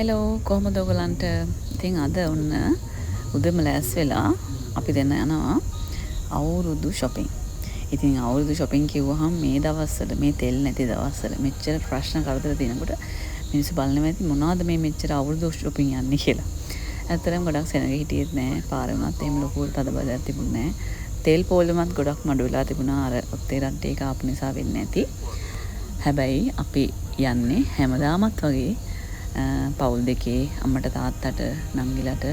Hello කොහොමද ඔයගලන්ට? ඉතින් අද ඔන්න උදේම ලෑස් වෙලා අපි දෙන්න යනවා අවුරුදු shopping. ඉතින් අවුරුදු shopping කිව්වහම මේ දවස්වල මේ තෙල් නැති දවස්වල මෙච්චර ප්‍රශ්න කරදර දිනකොට මිනිස්සු බලනවා ඇති මොනවද මේ මෙච්චර අවුරුදු shopping යන්නේ කියලා. ඇත්තටම ගොඩක් සෙනග හිටියෙත් නෑ. පාරේ වුණත් එහෙම ලොකු තද බලයක් තිබුණේ නෑ. තෙල් පොල්ලමත් ගොඩක් මඩු වෙලා තිබුණා. අර ඔත්තේ රට්ට එක ආපු නිසා වෙන්නේ නැති. හැබැයි අපි යන්නේ හැමදාමත් වගේ පවුල් දෙකේ අම්මට තාත්තට නංගිලට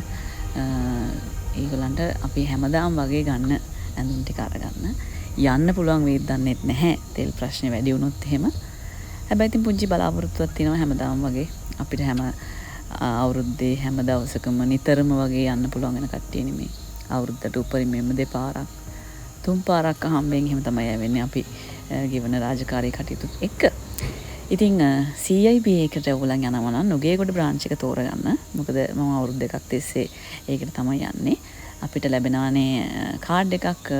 ඒගොල්ලන්ට අපි හැමදාම වගේ ගන්න ඇඳුම් ටික අරගන්න යන්න පුළුවන් වේද දන්නෙත් නැහැ තෙල් ප්‍රශ්නේ වැඩි වුණොත් එහෙම. හැබැයි ඉතින් පුංචි බලාපොරොත්තුවක් තියෙනවා හැමදාම වගේ අපිට හැම අවුරුද්දේ හැම දවසකම නිතරම වගේ යන්න පුළුවන් වෙන කට්ටිය නෙමේ. අවුරුද්දට උපරිමයෙන්ම දෙපාරක් තුන් පාරක් හම්බෙන් එහෙම තමයි යවෙන්නේ අපි ගෙවන රාජකාරී කටයුතු එක්ක. ඉතින් CIB එකට ඔයගොල්ලන් යනවා නම් නුගේගොඩ බ්‍රාන්ච් එක තෝරගන්න. මොකද මම අවුරුදු දෙකක් තිස්සේ ඒකට තමයි යන්නේ. අපිට ලැබෙනවානේ කාඩ් එකක්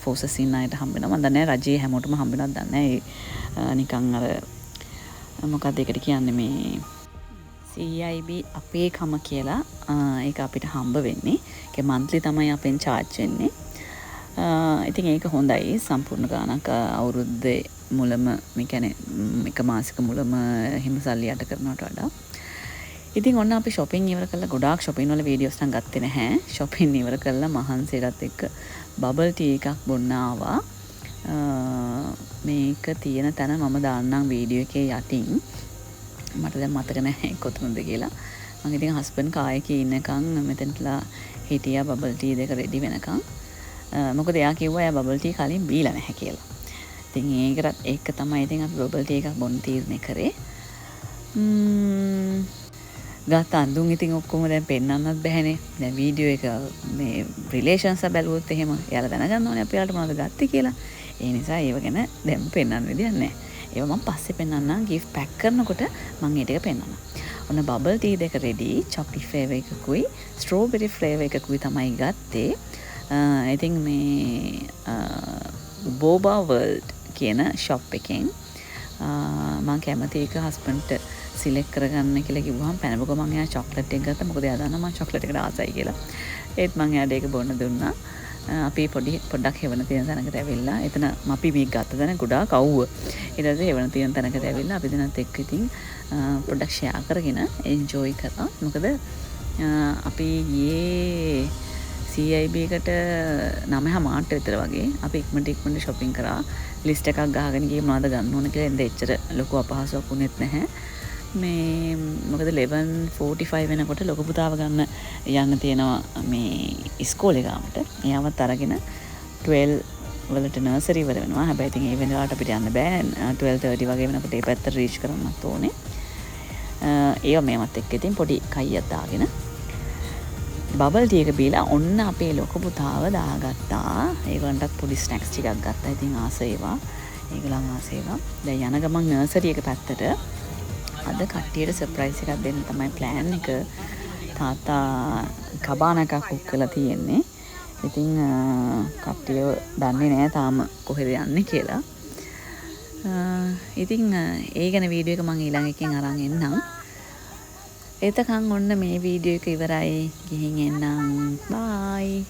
ෆෝසස් ඉන්න අයට හම්බ වෙනවා. මම දන්නේ නැහැ රජයේ හැමෝටම හම්බ වෙනවද දන්නේ නැහැ. නිකන් අර මොකක්ද ඒකට කියන්නේ මේ CIB අපේකම කියලා ඒක අපිට හම්බ වෙන්නේ. ඒක මන්ත්ලි තමයි අපෙන් charge වෙන්නේ. ඉතින් ඒක හොඳයි සම්පූර්ණ ගානක් අවුරුද්දේ මුලම මේ කියන්නේ එක මාසික මුලම හිම සල්ලි යට කරනවට වඩා. ඉතින් ඔන්න අපි shopping ඉවර කළා. ගොඩාක් shopping වල වීඩියෝස් නම් ගත්තේ නැහැ. shopping ඉවර කළා මහන්සියටත් එක්ක bubble tea එකක් බොන්න ආවා. මේක තියෙන තැන මම දාන්නම් වීඩියෝ එකේ යටින්. මට දැන් මතක නැහැ කොතනද කියලා. මම ඉතින් හස්බන්ඩ් කායකේ ඉන්නකන් මෙතනටලා හිටියා bubble tea දෙක රෙඩි වෙනකන්. මොකද එයා කිව්වා එයා බබල් ටී කලින් බීලා නැහැ කියලා. ඉතින් ඒකත් එක්ක තමයි ඉතින් අපි බබල් ටී එකක් බොන්න තීරණය කරේ. ගත්ත අඳුන් ඉතින් ඔක්කොම දැන් පෙන්වන්නත් බැහැනේ. දැන් වීඩියෝ එක මේ රිලේෂන්ස් බැලුවොත් එහෙම එයාලා දැනගන්න ඕනේ අපි යාලට මොනවද ගත්තේ කියලා. ඒ නිසා ඒව ගැන දැන් පෙන්වන්න විදියක් නැහැ. ඒව මම පස්සේ පෙන්වන්නම් gift pack කරනකොට මම ඒ ටික පෙන්වන්නම්. ඔන්න බබල් ටී දෙක ready. chocolate flavor එකකුයි strawberry flavor එකකුයි තමයි ගත්තේ. ඉතින් මේ බෝබා වර්ල්ඩ් කියන ෂොප් එකෙන් මම කැමති එක හස්බන්ඩ්ට සිලෙක්ට් කරගන්න කියලා කිව්වහම පැනපු ගමන් එයා චොක්ලට් එක ගත්තා. මොකද එයා දන්නවා මම චොක්ලට් එකට ආසයි කියලා. ඒත් මම එයාට ඒක බොන්න දුන්නා. අපි පොඩ්ඩක් හෙවන තියෙන තැනකට ඇවිල්ලා එතන අපි මේක ගත්ත තැන ගොඩාක් අවුව. ඊට පස්සේ හෙවන තියෙන තැනකට ඇවිල්ලා අපි දෙන්නත් එක්ක ඉතින් පොඩ්ඩක් ෂෙයා කරගෙන එන්ජොයි කරා. මොකද අපි ගියේ CIB එකට 9:00 විතර වගේ අපි ඉක්මනට shopping කරා. ලිස්ට් එකක් ගහගෙන ගියේ මොනවද ගන්න ඕන කියලා. එන්ද එච්චර ලොකු අපහසුයක් වුණෙත් නැහැ. මේ මොකද 11:45 වෙනකොට ලොකු පුතාව ගන්න යන්න තියෙනවා මේ ඉස්කෝලේ ගාමට. එයාවත් අරගෙන 12 වලට නර්සරි වල වෙනවා. හැබැයි ඉතින් ඒ වෙලාවට අපිට යන්න බෑ. 12:30 වගේ වෙනකොට ඒ පැත්තට රීච් කරන්නත් ඕනේ. ඒව මේවත් එක්ක ඉතින් පොඩි කයියක් දාගෙන බබල් ටී එක බීලා ඔන්න අපේ ලොකු පුතාව දාගත්තා. ඒගොල්ලන්ටත් පොඩි ස්නැක්ස් ටිකක් ගත්තා. ඉතින් ආසේවා. ඒගොල්ලන් ආසේවා. දැන් යන ගමන් නර්සරි එක පැත්තට අද කට්ටියට සර්ප්‍රයිස් එකක් දෙන්න තමයි ප්ලෑන් එක. තාත්තා කබාන එකක් කුක් කරලා තියෙන්නේ. ඉතින් කට්ටිය දන්නේ නැහැ තාම කොහෙද යන්නේ කියලා. ඉතින් ඒ ගැන වීඩියෝ එක මම ඊළඟ එකෙන් අරන් එන්නම්. එතකන් ඔන්න මේ වීඩියෝ එක ඉවරයි. ගිහින් එන්නම්. බයි.